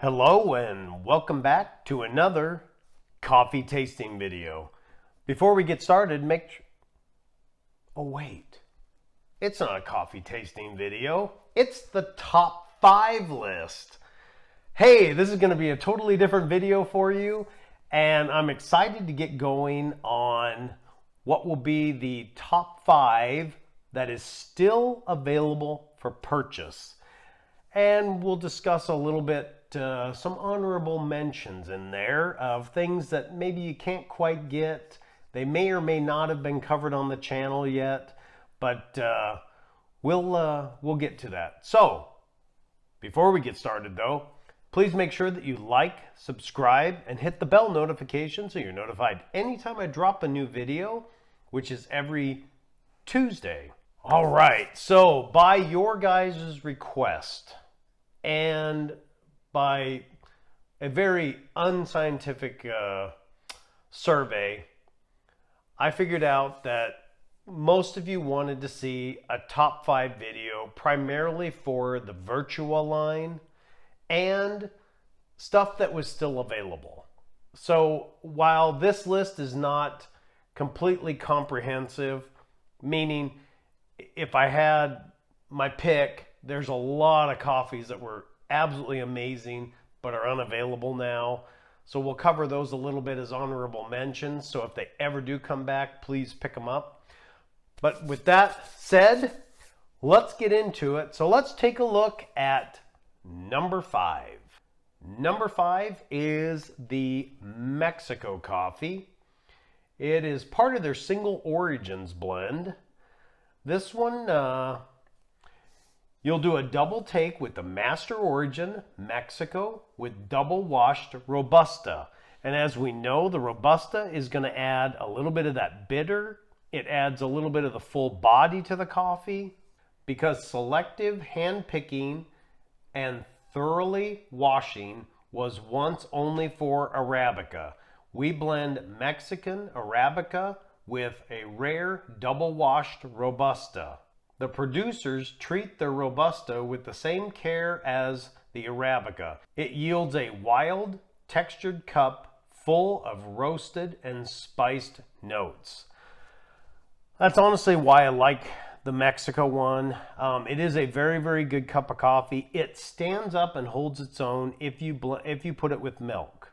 Hello and welcome back to another coffee tasting video. Before we get started, oh wait, it's not a coffee tasting video. It's the top 5 list. Hey, this is going to be a totally different video for you, and I'm excited to get going on what will be the top 5 that is still available for purchase. And we'll discuss a little bit some honorable mentions in there of things that maybe you can't quite get. They may or may not have been covered on the channel yet, but we'll get to that. So before we get started though, please make sure that you like, subscribe, and hit the bell notification so you're notified anytime I drop a new video, which is every Tuesday. All right, so by your guys' request and by a very unscientific survey, I figured out that most of you wanted to see a top 5 video primarily for the Vertuo line and stuff that was still available. So while this list is not completely comprehensive, meaning if I had my pick, there's a lot of coffees that were absolutely amazing but are unavailable now. So we'll cover those a little bit as honorable mentions. So if they ever do come back, please pick them up. But with that said, let's get into it. So let's take a look at number 5. Number 5 is the Mexico coffee. It is part of their single origins blend. This one, you'll do a double take with the Master Origin Mexico with double washed Robusta. And as we know, the Robusta is going to add a little bit of that bitter. It adds a little bit of the full body to the coffee because selective hand picking and thoroughly washing was once only for Arabica. We blend Mexican Arabica with a rare double washed Robusta. The producers treat their Robusta with the same care as the Arabica. It yields a wild, textured cup full of roasted and spiced notes. That's honestly why I like the Mexico one. It is a very, very good cup of coffee. It stands up and holds its own if you put it with milk.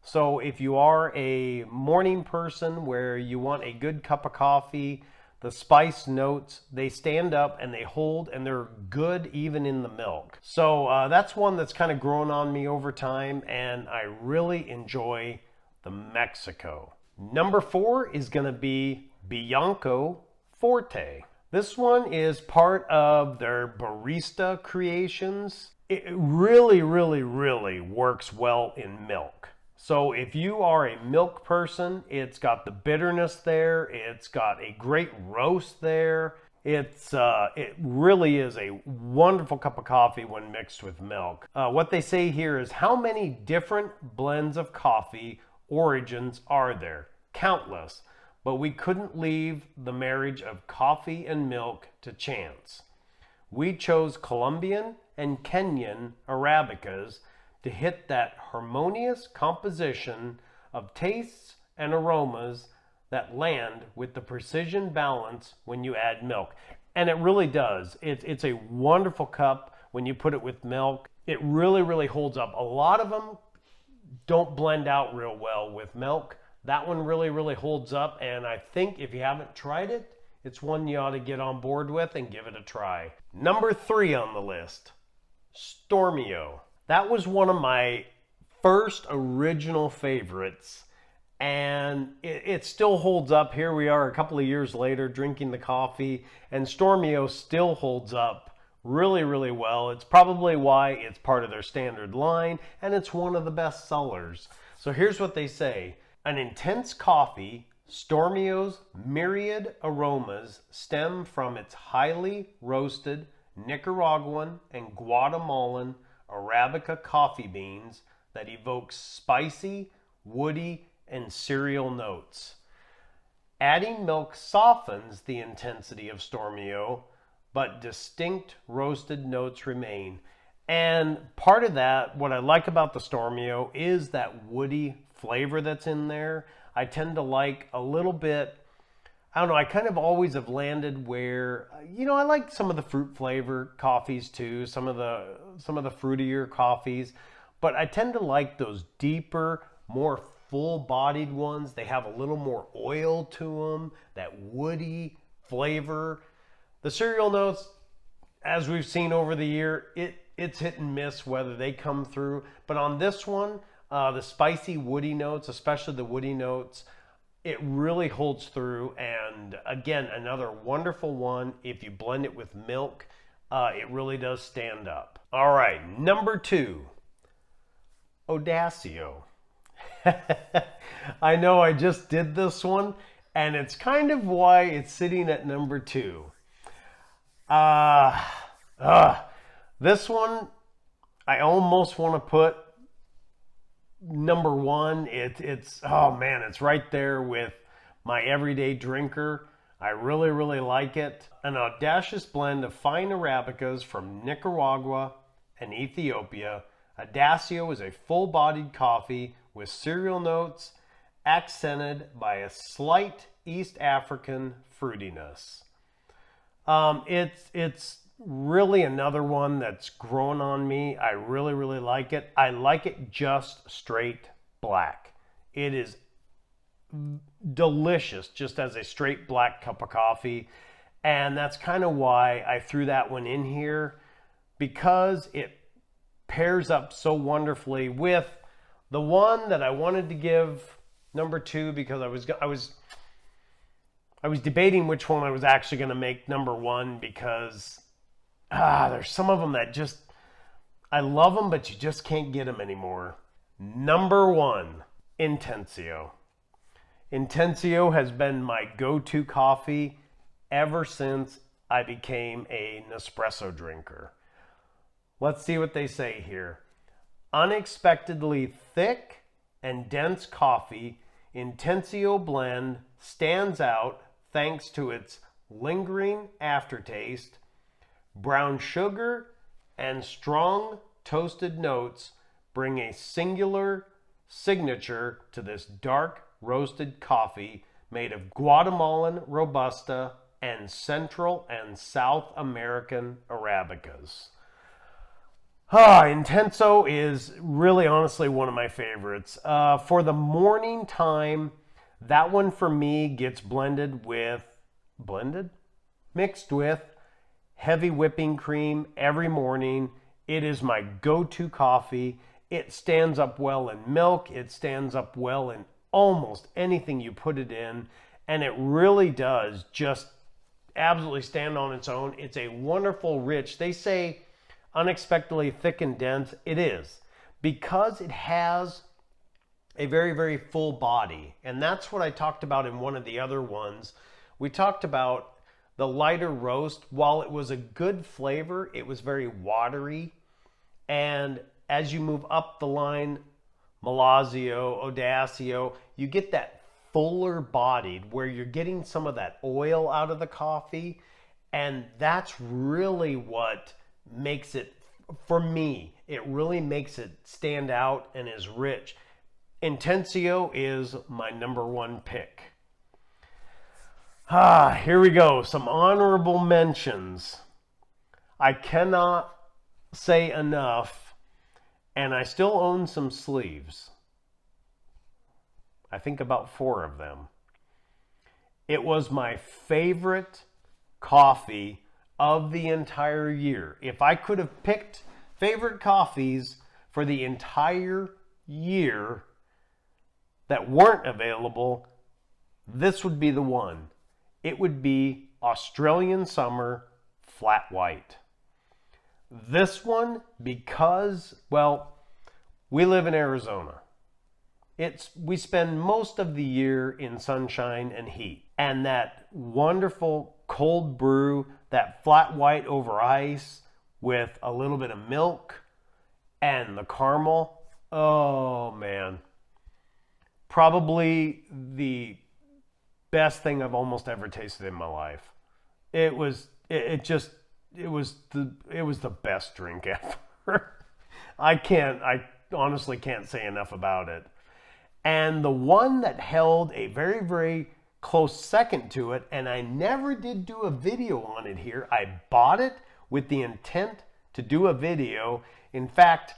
So if you are a morning person where you want a good cup of coffee, the spice notes, they stand up and they hold and they're good even in the milk. So that's one that's kind of grown on me over time and I really enjoy the Mexico. Number 4 is going to be Bianco Forte. This one is part of their barista creations. It really, really, really works well in milk. So if you are a milk person, it's got the bitterness there. It's got a great roast there. It really is a wonderful cup of coffee when mixed with milk. What they say here is, how many different blends of coffee origins are there? Countless. But we couldn't leave the marriage of coffee and milk to chance. We chose Colombian and Kenyan Arabicas to hit that harmonious composition of tastes and aromas that land with the precision balance when you add milk. And it really does. It's a wonderful cup when you put it with milk. It really, really holds up. A lot of them don't blend out real well with milk. That one really, really holds up. And I think if you haven't tried it, it's one you ought to get on board with and give it a try. Number 3 on the list, Stormio. That was one of my first original favorites, and it still holds up. Here we are a couple of years later drinking the coffee, and Stormio still holds up really, really well. It's probably why it's part of their standard line, and it's one of the best sellers. So here's what they say. An intense coffee, Stormio's myriad aromas stem from its highly roasted Nicaraguan and Guatemalan Arabica coffee beans that evoke spicy, woody, and cereal notes. Adding milk softens the intensity of Stormio, but distinct roasted notes remain. And part of that, what I like about the Stormio is that woody flavor that's in there. I tend to like a little bit, I don't know, I kind of always have landed where, I like some of the fruit flavor coffees too, some of the fruitier coffees, but I tend to like those deeper, more full-bodied ones. They have a little more oil to them, that woody flavor. The cereal notes, as we've seen over the year, it's hit and miss whether they come through. But on this one, the spicy woody notes, especially the woody notes, it really holds through. And again, another wonderful one. If you blend it with milk, it really does stand up. All right, number 2, Odacio. I know I just did this one, and it's kind of why it's sitting at number 2. This one, I almost want to put number 1. It's oh man, it's right there with my everyday drinker. I really, really like it. An audacious blend of fine Arabicas from Nicaragua and Ethiopia. Odacio is a full-bodied coffee with cereal notes accented by a slight East African fruitiness. It's really another one that's grown on me. I really, really like it. I like it just straight black. It is delicious just as a straight black cup of coffee. And that's kind of why I threw that one in here, because it pairs up so wonderfully with the one that I wanted to give number 2, because I was debating which one I was actually going to make number 1, because there's some of them that just, I love them, but you just can't get them anymore. Number 1, Intenso. Intenso has been my go-to coffee ever since I became a Nespresso drinker. Let's see what they say here. Unexpectedly thick and dense coffee, Intenso blend stands out thanks to its lingering aftertaste. Brown sugar and strong toasted notes bring a singular signature to this dark roasted coffee made of Guatemalan Robusta and Central and South American Arabicas. Intenso is really honestly one of my favorites. For the morning time, that one for me gets mixed with heavy whipping cream every morning. It is my go-to coffee. It stands up well in milk. It stands up well in almost anything you put it in. And it really does just absolutely stand on its own. It's a wonderful, rich, they say unexpectedly thick and dense. It is, because it has a very, very full body. And that's what I talked about in one of the other ones. We talked about the lighter roast. While it was a good flavor, it was very watery. And as you move up the line, Malazio, Odacio, you get that fuller bodied where you're getting some of that oil out of the coffee. And that's really what makes it, for me, it really makes it stand out and is rich. Intenso is my number 1 pick. Here we go. Some honorable mentions. I cannot say enough, and I still own some sleeves. I think about 4 of them. It was my favorite coffee of the entire year. If I could have picked favorite coffees for the entire year that weren't available, this would be the one. It would be Australian Summer Flat White. This one, because, well, we live in Arizona. We spend most of the year in sunshine and heat. And that wonderful cold brew, that flat white over ice with a little bit of milk and the caramel. Oh man. Probably the best thing I've almost ever tasted in my life. It was the best drink ever. I honestly can't say enough about it. And the one that held a very, very close second to it, and I never did do a video on it here. I bought it with the intent to do a video. In fact,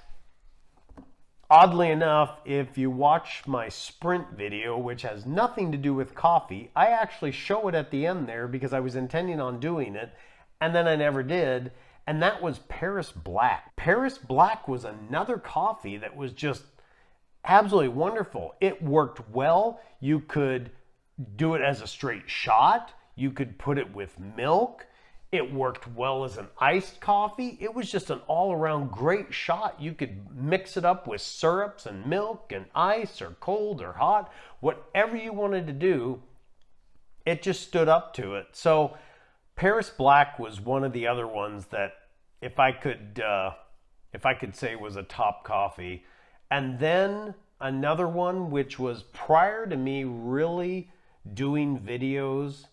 oddly enough, if you watch my Sprint video, which has nothing to do with coffee, I actually show it at the end there because I was intending on doing it, and then I never did, and that was Paris Black. Paris Black was another coffee that was just absolutely wonderful. It worked well. You could do it as a straight shot. You could put it with milk. It worked well as an iced coffee. It was just an all-around great shot. You could mix it up with syrups and milk and ice or cold or hot. Whatever you wanted to do, it just stood up to it. So Paris Black was one of the other ones that if I could say was a top coffee. And then another one, which was prior to me really doing videos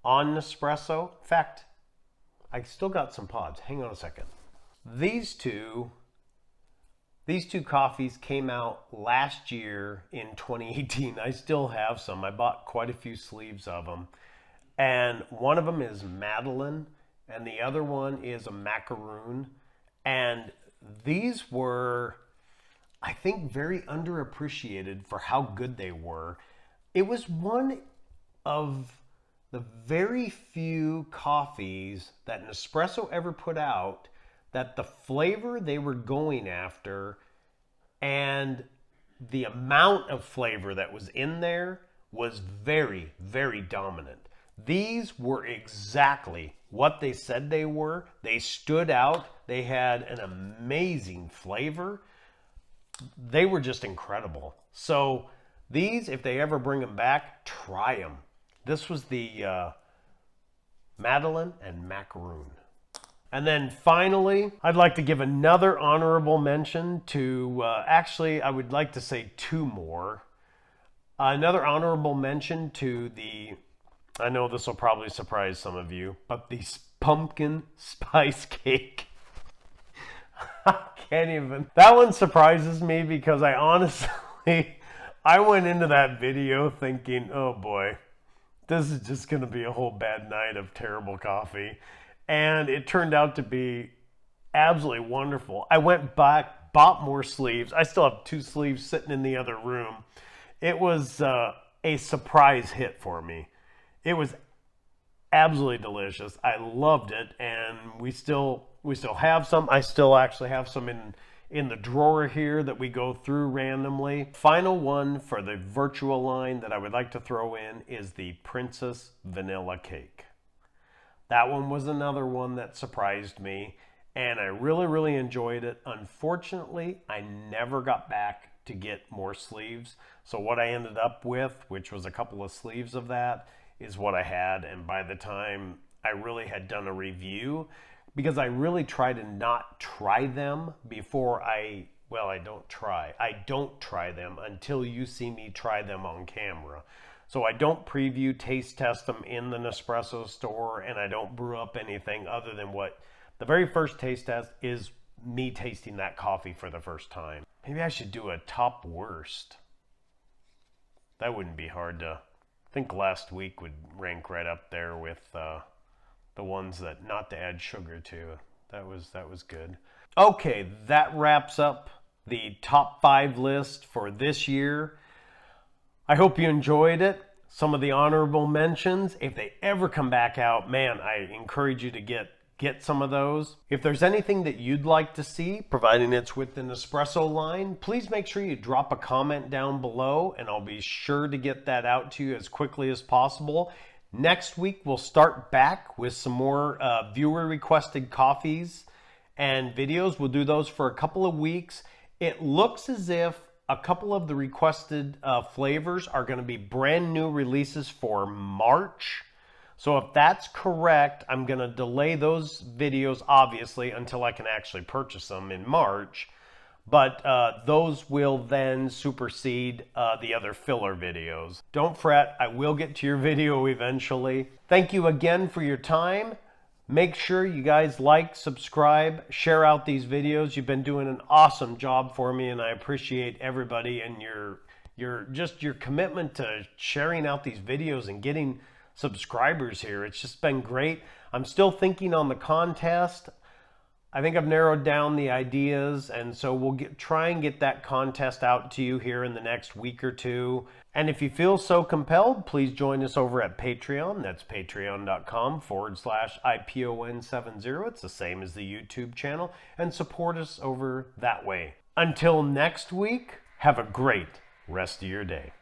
on Nespresso. In fact, I still got some pods. Hang on a second. These two coffees came out last year in 2018. I still have some. I bought quite a few sleeves of them. And one of them is Madeleine, and the other one is a macaroon. And these were, I think, very underappreciated for how good they were. It was one of the very few coffees that Nespresso ever put out that the flavor they were going after and the amount of flavor that was in there was very, very dominant. These were exactly what they said they were. They stood out. They had an amazing flavor. They were just incredible. So these, if they ever bring them back, try them. This was the Madeleine and Macaroon. And then finally, I'd like to give another honorable mention to, actually, I would like to say two more. Another honorable mention to the, I know this will probably surprise some of you, but the pumpkin spice cake. I can't even. That one surprises me because I honestly, I went into that video thinking, oh boy, this is just going to be a whole bad night of terrible coffee. And it turned out to be absolutely wonderful. I went back, bought more sleeves. I still have 2 sleeves sitting in the other room. It was a surprise hit for me. It was absolutely delicious. I loved it, and we still have some. I still actually have some in the drawer here that we go through randomly. Final one for the Vertuo line that I would like to throw in is the Princess Vanilla Cake. That one was another one that surprised me, and I really, really enjoyed it. Unfortunately, I never got back to get more sleeves. So what I ended up with, which was a couple of sleeves of that, is what I had. And by the time I really had done a review, because I really try to not try them before I don't try them until you see me try them on camera. So I don't preview, taste test them in the Nespresso store, and I don't brew up anything other than what the very first taste test is me tasting that coffee for the first time. Maybe I should do a top worst. That wouldn't be hard to, I think last week would rank right up there with the ones that not to add sugar to. That was good. Okay, that wraps up the top 5 list for this year. I hope you enjoyed it. Some of the honorable mentions, if they ever come back out, man, I encourage you to get some of those. If there's anything that you'd like to see, providing it's with the Nespresso line, please make sure you drop a comment down below, and I'll be sure to get that out to you as quickly as possible. Next week, we'll start back with some more viewer requested coffees and videos. We'll do those for a couple of weeks. It looks as if a couple of the requested flavors are going to be brand new releases for March. So if that's correct, I'm going to delay those videos, obviously, until I can actually purchase them in March. But those will then supersede the other filler videos. Don't fret, I will get to your video eventually. Thank you again for your time. Make sure you guys like, subscribe, share out these videos. You've been doing an awesome job for me, and I appreciate everybody and your commitment to sharing out these videos and getting subscribers here. It's just been great. I'm still thinking on the contest. I think I've narrowed down the ideas, and so we'll try and get that contest out to you here in the next week or two. And if you feel so compelled, please join us over at Patreon. That's patreon.com/IPON70. It's the same as the YouTube channel, and support us over that way. Until next week, have a great rest of your day.